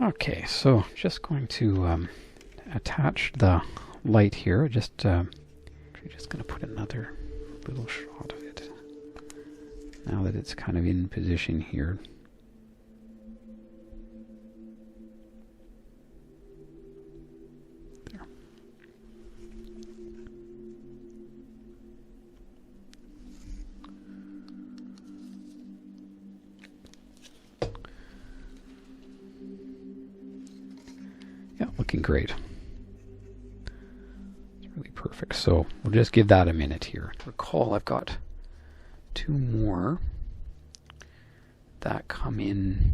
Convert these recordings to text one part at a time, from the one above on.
Okay, so just going to attach the light here. Just going to put another little shot of it now that it's kind of in position here. There. Yeah, looking great. Really perfect. So we'll just give that a minute here. Recall I've got two more that come in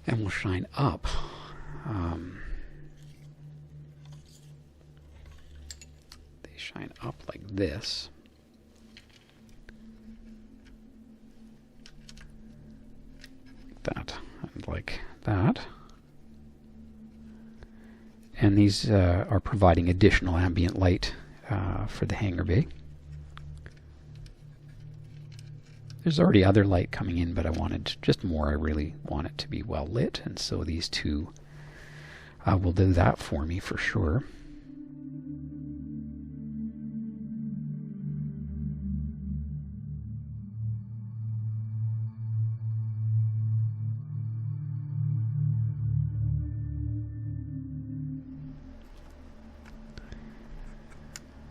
and will shine up. They shine up like this. Like that. And like that. And these are providing additional ambient light for the hangar bay. There's already other light coming in, but I wanted just more. I really want it to be well lit, and so these two will do that for me for sure.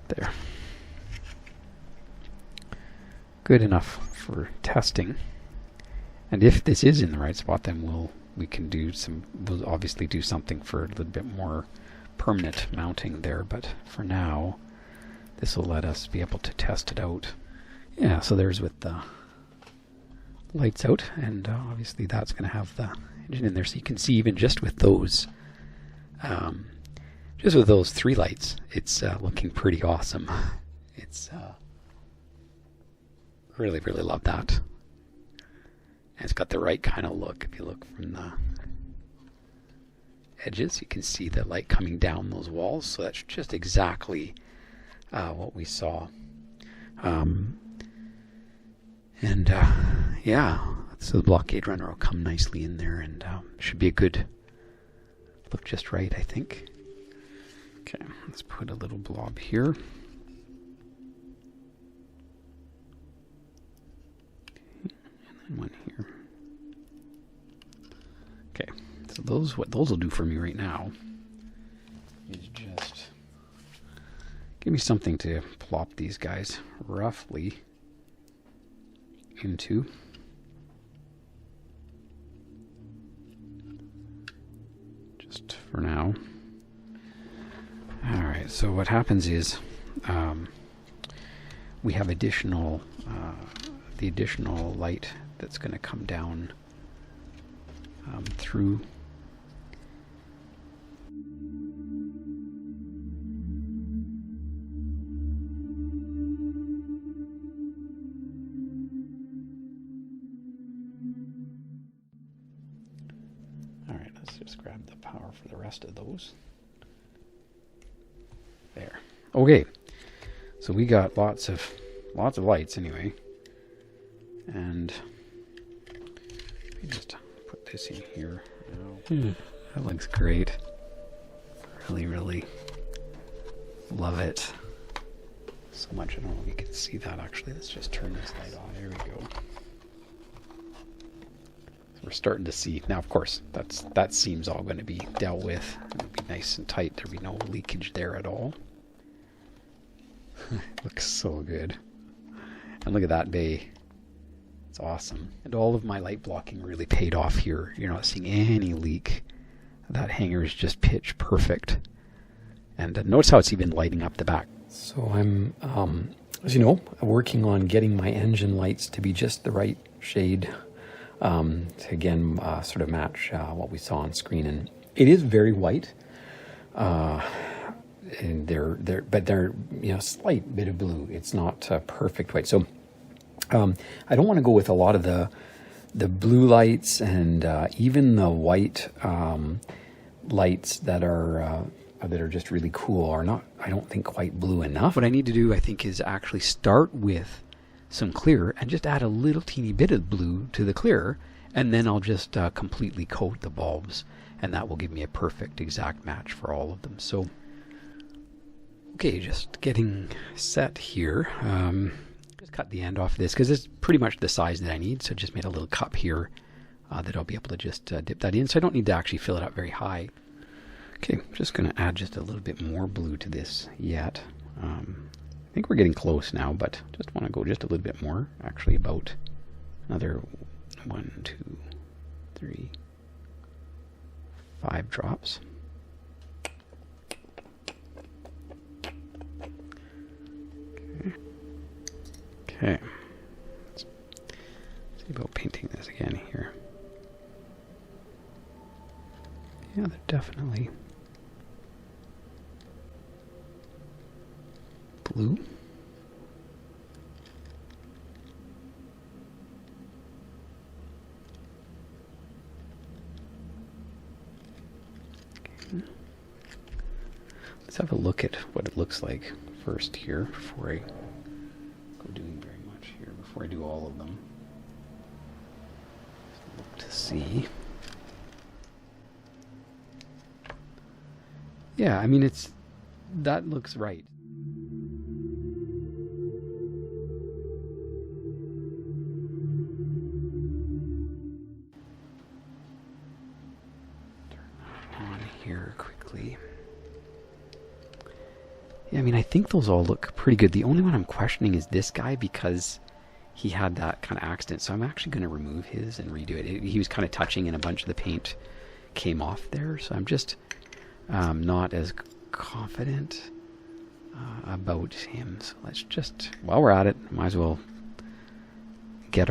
There. Good enough for testing. And if this is in the right spot, then we'll obviously do something for a little bit more permanent mounting there, but for now this will let us be able to test it out. Yeah, so there's with the lights out, and obviously that's going to have the engine in there, so you can see even just with those three lights, it's looking pretty awesome. It's really, really love that. And it's got the right kind of look. If you look from the edges, you can see the light coming down those walls. So that's just exactly what we saw. Yeah, so the Blockade Runner will come nicely in there, and should be a good look, just right, I think. Okay, let's put a little blob here. And one here. Okay, so what those will do for me right now is just give me something to plop these guys roughly into. Just for now. Alright, so what happens is we have the additional light that's going to come down through. Alright, let's just grab the power for the rest of those. There. Okay, so we got lots of lights anyway, and let me just put this in here now. That looks great. Really, really love it so much. I don't know if you can see that actually. Let's just turn this light on. There we go. So we're starting to see now. Of course, that seam's all going to be dealt with. It'll be nice and tight. There'll be no leakage there at all. Looks so good. And look at that bay. It's awesome. And all of my light blocking really paid off here. You're not seeing any leak. That hangar is just pitch perfect. And notice how it's even lighting up the back. So I'm, as you know, working on getting my engine lights to be just the right shade to again sort of match what we saw on screen. And it is very white. And they're slight bit of blue. It's not perfect white. So I don't want to go with a lot of the blue lights and even the white lights that are just really cool are not, I don't think, quite blue enough. What I need to do, I think, is actually start with some clear and just add a little teeny bit of blue to the clear, And then I'll just completely coat the bulbs, and that will give me a perfect exact match for all of them. So, okay, just getting set here. Just cut the end off of this because it's pretty much the size that I need. So just made a little cup here that I'll be able to just dip that in. So I don't need to actually fill it up very high. Okay, I'm just going to add just a little bit more blue to this yet. I think we're getting close now, but just want to go just a little bit more. Actually, about another 1, 2, 3, 5 drops. Okay. Let's see about painting this again here. Yeah, they're definitely blue. Okay. Let's have a look at what it looks like first here before I go doing very much here, before I do all of them. Just look to see. Yeah, I mean, that looks right. Turn on here quickly. Yeah, I mean, I think those all look pretty good. The only one I'm questioning is this guy because he had that kind of accident. So I'm actually going to remove his and redo it. He was kind of touching and a bunch of the paint came off there. So I'm just not as confident about him. So let's just, while we're at it, might as well get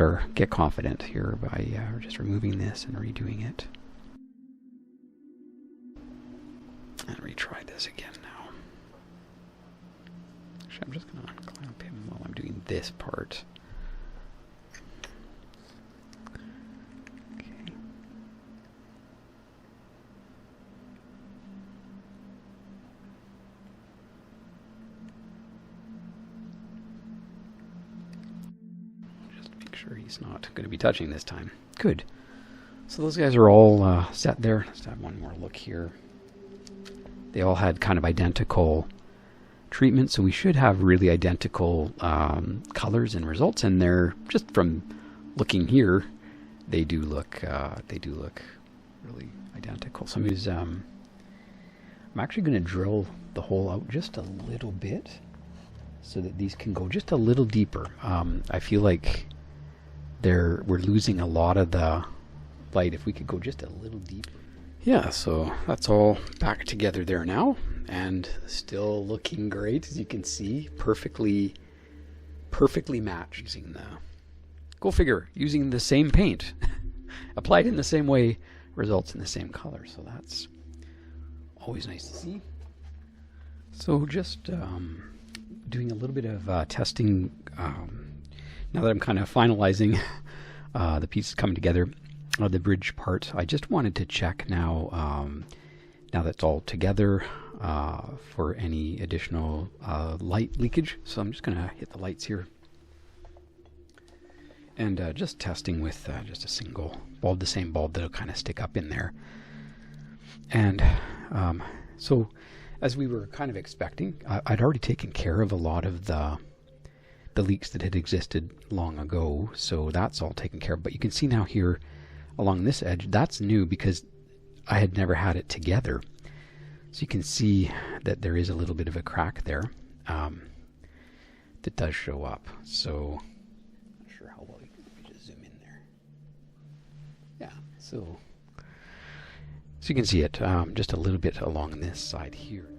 confident here by just removing this and redoing it. And retry this again now. Actually, I'm just going to unclamp him while I'm doing this part. Sure he's not going to be touching this time. Good. So those guys are all set there. Let's have one more look here. They all had kind of identical treatment, so we should have really identical colors and results. And they're just from looking here, they do look really identical. So I'm actually going to drill the hole out just a little bit so that these can go just a little deeper. I feel like we're losing a lot of the light. If we could go just a little deeper. Yeah, so that's all back together there now, and still looking great, as you can see, perfectly matched. Using go figure, using the same paint, applied in the same way, results in the same color. So that's always nice to see. So just doing a little bit of testing. Now that I'm kind of finalizing the pieces coming together, the bridge part, I just wanted to check now, now that's all together, for any additional light leakage. So I'm just going to hit the lights here. And just testing with just a single bulb, the same bulb that'll kind of stick up in there. And so as we were kind of expecting, I'd already taken care of a lot of the leaks that had existed long ago, so that's all taken care of. But you can see now here along this edge, that's new because I had never had it together. So you can see that there is a little bit of a crack there that does show up. So I'm not sure how well you can, let me just zoom in there. Yeah, so you can see it just a little bit along this side here.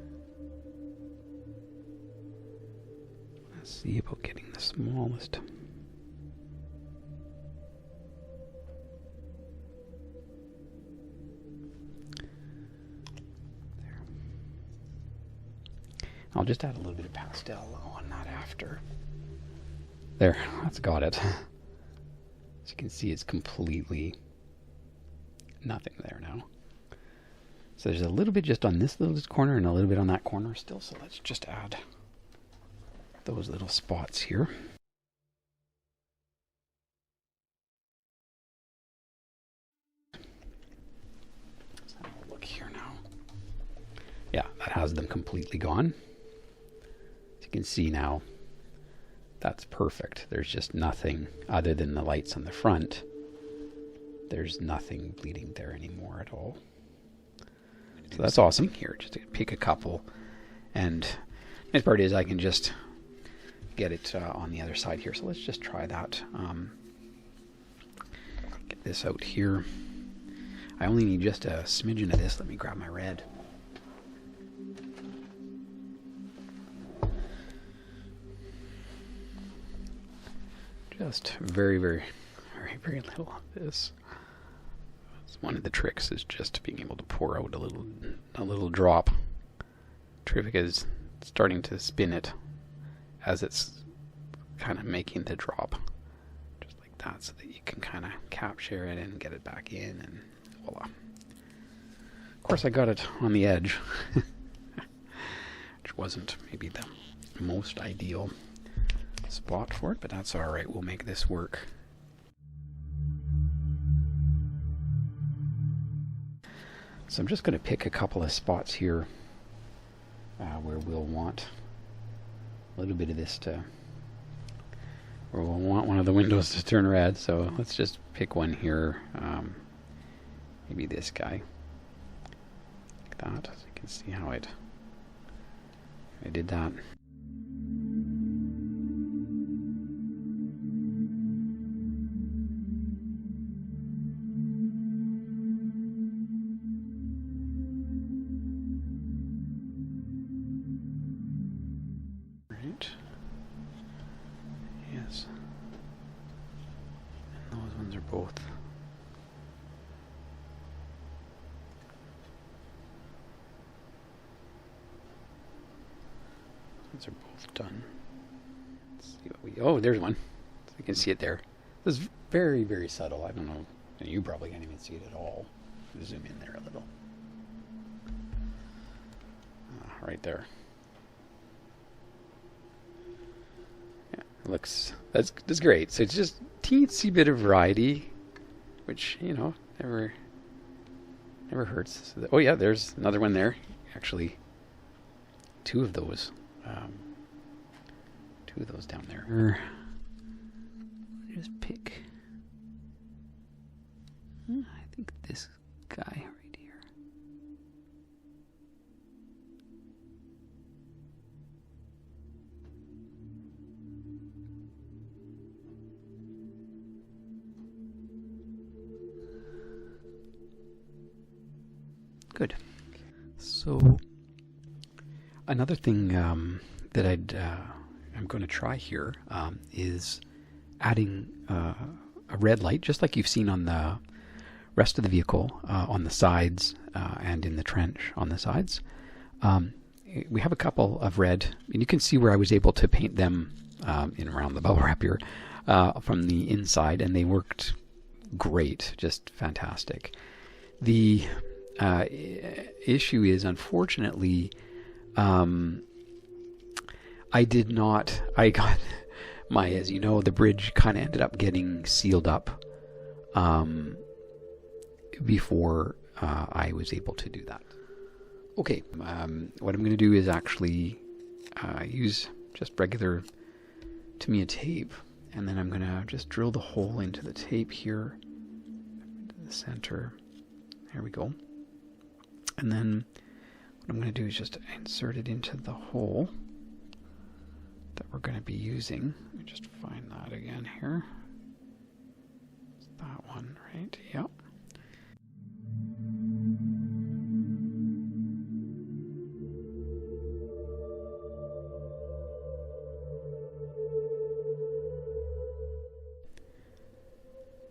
See about getting the smallest. There. I'll just add a little bit of pastel on that after. There, that's got it. As you can see, it's completely nothing there now. So there's a little bit just on this little corner and a little bit on that corner still. So let's just add those little spots here. has them completely gone. As you can see now, that's perfect. There's just nothing other than the lights on the front. There's nothing bleeding there anymore at all. So that's awesome. Here, just to pick a couple. And the nice part is I can just get it on the other side here. So let's just try that. Get this out here. I only need just a smidgen of this. Let me grab my red. Just very, very, very, very little of this. One of the tricks is just being able to pour out a little drop. Trick is starting to spin it as it's kind of making the drop, just like that, so that you can kind of capture it and get it back in, and voila. Of course, I got it on the edge, which wasn't maybe the most ideal spot for it, but that's all right. We'll make this work. So I'm just going to pick a couple of spots here where we'll want a little bit of this to, or we'll want one of the windows to turn red. So let's just pick one here. Maybe this guy, like that. So you can see how I did that. Yes. And those ones are both. Those are both done. Let's see what we. Oh, there's one. So you can see it there. This is very, very subtle. I don't know. You probably can't even see it at all. Zoom in there a little. Right there. Looks that's great. So it's just teensy bit of variety, which never hurts. Oh yeah, there's another one there. Actually, two of those down there. Just pick. I think this guy right here. Good. So another thing that I'm going to try here is adding a red light, just like you've seen on the rest of the vehicle, on the sides and in the trench on the sides. We have a couple of red, and you can see where I was able to paint them in around the bubble wrap here from the inside, and they worked great, just fantastic. The issue is, unfortunately, I got my, as you know, the bridge kind of ended up getting sealed up before I was able to do that. Okay, what I'm going to do is actually use just regular Tamiya tape, and then I'm going to just drill the hole into the tape here, into the center. There we go. And then what I'm going to do is just insert it into the hole that we're going to be using. Let me just find that again here. It's that one, right? Yep.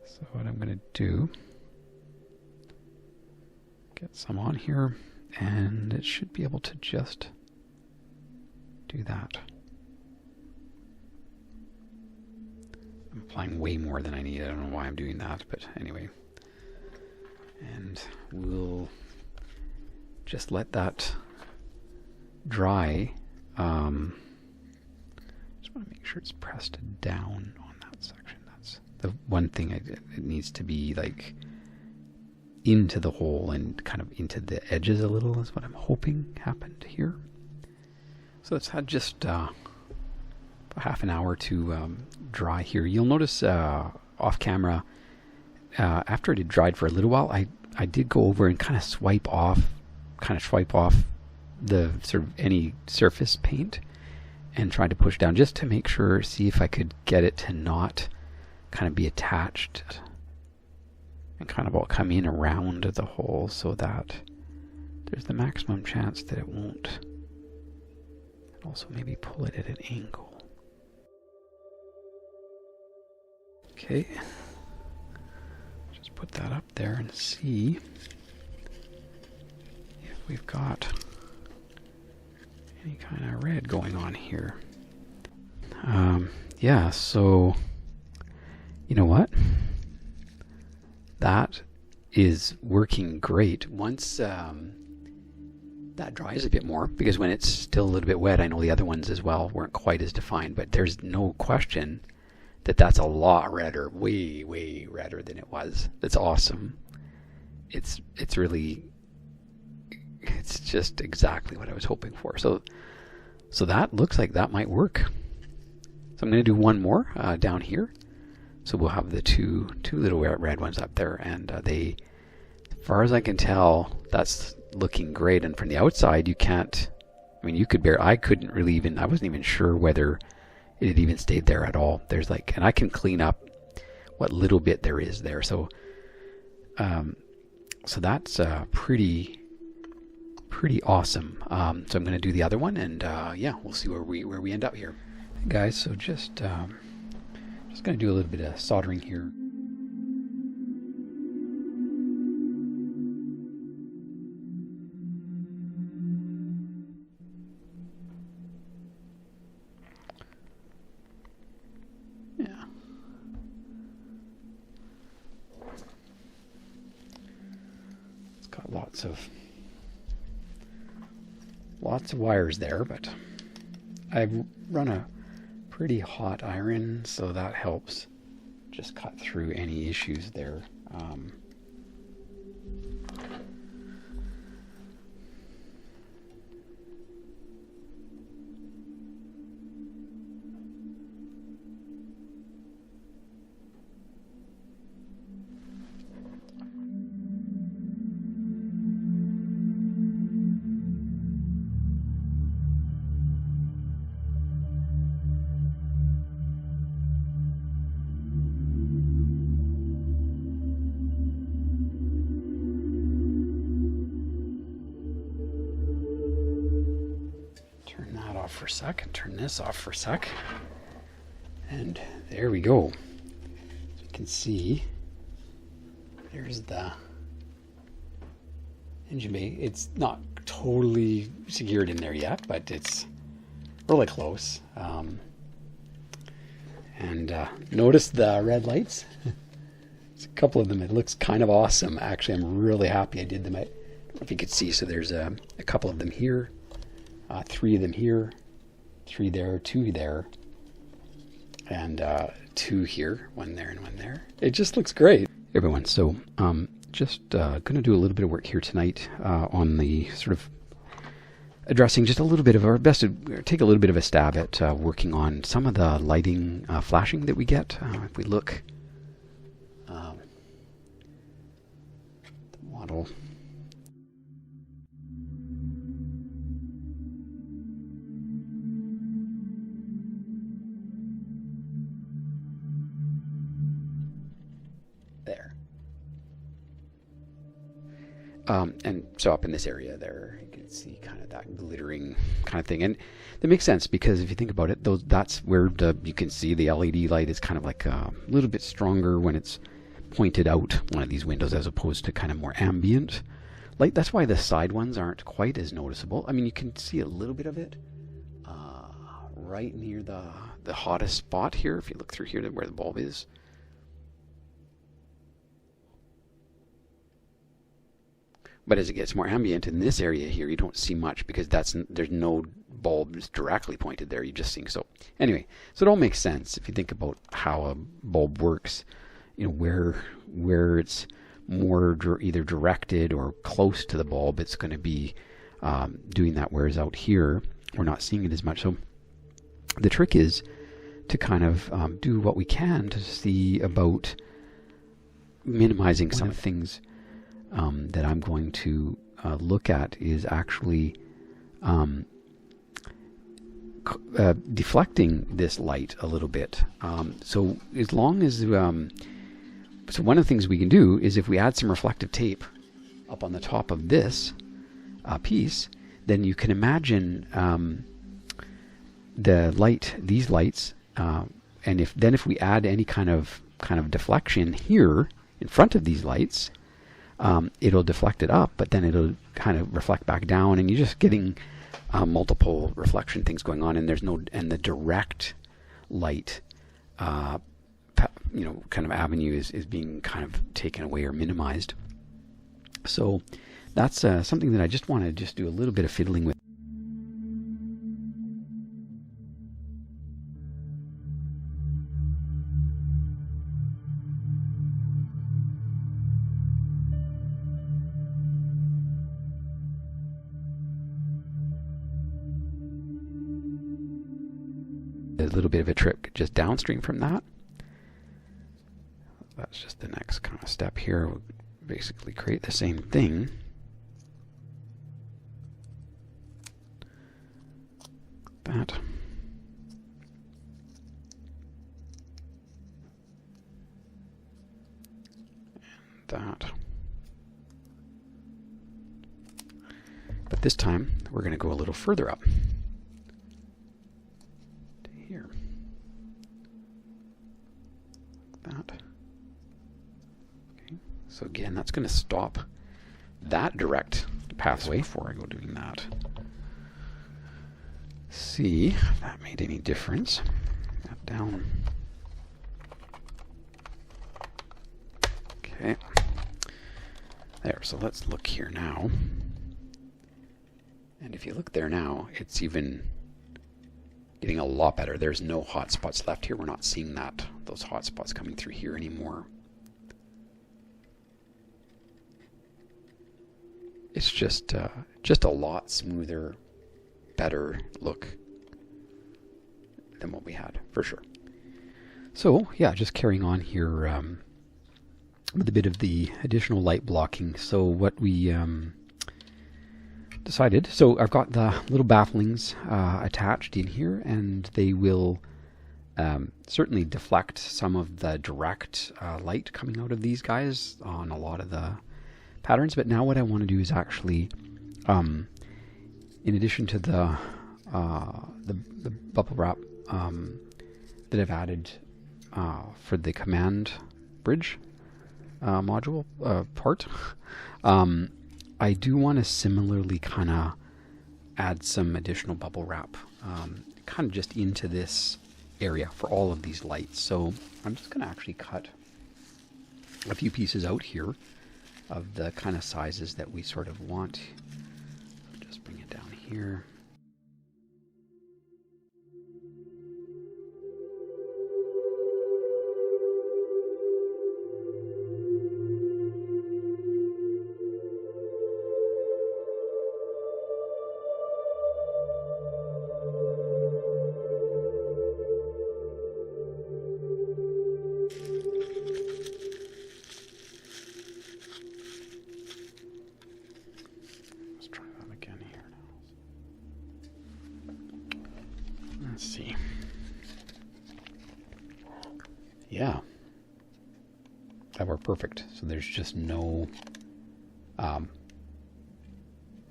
So what I'm going to do, get some on here, and it should be able to just do that. I'm applying way more than I need. I don't know why I'm doing that, but anyway. And we'll just let that dry. Just want to make sure it's pressed down on that section. That's the one thing it needs to be like into the hole and kind of into the edges a little is what I'm hoping happened here. So it's had just a half an hour to dry here. You'll notice off camera, after it had dried for a little while, I did go over and kind of swipe off the sort of any surface paint and try to push down just to make sure, see if I could get it to not kind of be attached and kind of all come in around the hole so that there's the maximum chance that it won't. And also maybe pull it at an angle. Okay. Just put that up there and see if we've got any kind of red going on here. Yeah, so you know what? That is working great. Once that dries a bit more, because when it's still a little bit wet, I know the other ones as well weren't quite as defined, but there's no question that that's a lot redder, way, way redder than it was. That's awesome. It's really, it's just exactly what I was hoping for. So that looks like that might work. So I'm going to do one more down here. So we'll have the two little red ones up there, and they, as far as I can tell, that's looking great. And from the outside, you can't, I mean, I couldn't really even, I wasn't even sure whether it had even stayed there at all. There's like, and I can clean up what little bit there is there. So, so that's pretty awesome. So I'm going to do the other one, and yeah, we'll see where we end up here, guys. So just going to do a little bit of soldering here. Yeah. It's got lots of wires there, but I've run a pretty hot iron, so that helps just cut through any issues there. For a sec, and turn this off for a sec, and there we go. As you can see, there's the engine bay. It's not totally secured in there yet, but it's really close. And notice the red lights. There's a couple of them. It looks kind of awesome. Actually, I'm really happy I did them. I don't know if you could see. So there's a couple of them here. 3 of them here, 3 there, 2 there, and 2 here, 1 there and 1 there. It just looks great, everyone. So just going to do a little bit of work here tonight on the sort of addressing just a little bit of our best to take a little bit of a stab at working on some of the lighting flashing that we get. If we look the model. There. And so up in this area there, you can see kind of that glittering kind of thing. And that makes sense because if you think about it, that's where you can see the LED light is kind of like a little bit stronger when it's pointed out one of these windows as opposed to kind of more ambient light. That's why the side ones aren't quite as noticeable. I mean, you can see a little bit of it right near the hottest spot here. If you look through here to where the bulb is. But as it gets more ambient in this area here, you don't see much because there's no bulbs directly pointed there. You're just seeing. So anyway, so it all makes sense if you think about how a bulb works. You know, where it's more either directed or close to the bulb, it's going to be doing that, whereas out here we're not seeing it as much. So the trick is to kind of do what we can to see about minimizing some things that I'm going to look at is actually deflecting this light a little bit. So as long as so one of the things we can do is if we add some reflective tape up on the top of this piece, then you can imagine these lights, and if we add any kind of deflection here in front of these lights, it'll deflect it up, but then it'll kind of reflect back down, and you're just getting multiple reflection things going on, and the direct light kind of avenue is being kind of taken away or minimized. So that's something that I just want to do a little bit of fiddling with. A little bit of a trick just downstream from that. That's just the next kind of step here. We'll basically create the same thing. That. And that. But this time, we're going to go a little further up. To here. Like that. So again, that's going to stop that direct pathway before I go doing that. See if that made any difference. That down. Okay. There, so let's look here now. And if you look there now, it's even getting a lot better. There's no hot spots left here. We're not seeing those hot spots coming through here anymore. It's just a lot smoother, better look than what we had, for sure. So, yeah, just carrying on here with a bit of the additional light blocking. So what we decided, so I've got the little bafflings attached in here, and they will certainly deflect some of the direct light coming out of these guys on a lot of the patterns. But now what I want to do is actually, in addition to the bubble wrap that I've added for the command bridge module part, I do want to similarly kind of add some additional bubble wrap kind of just into this area for all of these lights. So I'm just going to actually cut a few pieces out here of the kind of sizes that we sort of want. Just bring it down here. Let's see. Yeah. That worked perfect. So there's just no,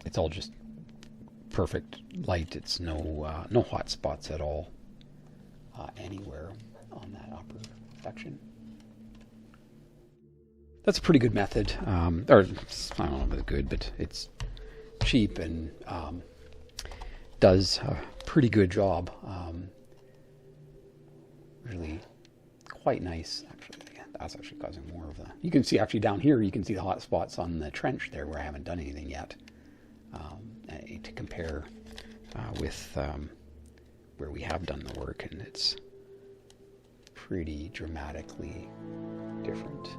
it's all just perfect light. It's no hot spots at all anywhere on that upper section. That's a pretty good method. Or I don't know if it's good, but it's cheap and does a pretty good job. Really quite nice, actually. Yeah, that's actually causing more of the... You can see actually down here, you can see the hot spots on the trench there where I haven't done anything yet. To compare with where we have done the work, and it's pretty dramatically different.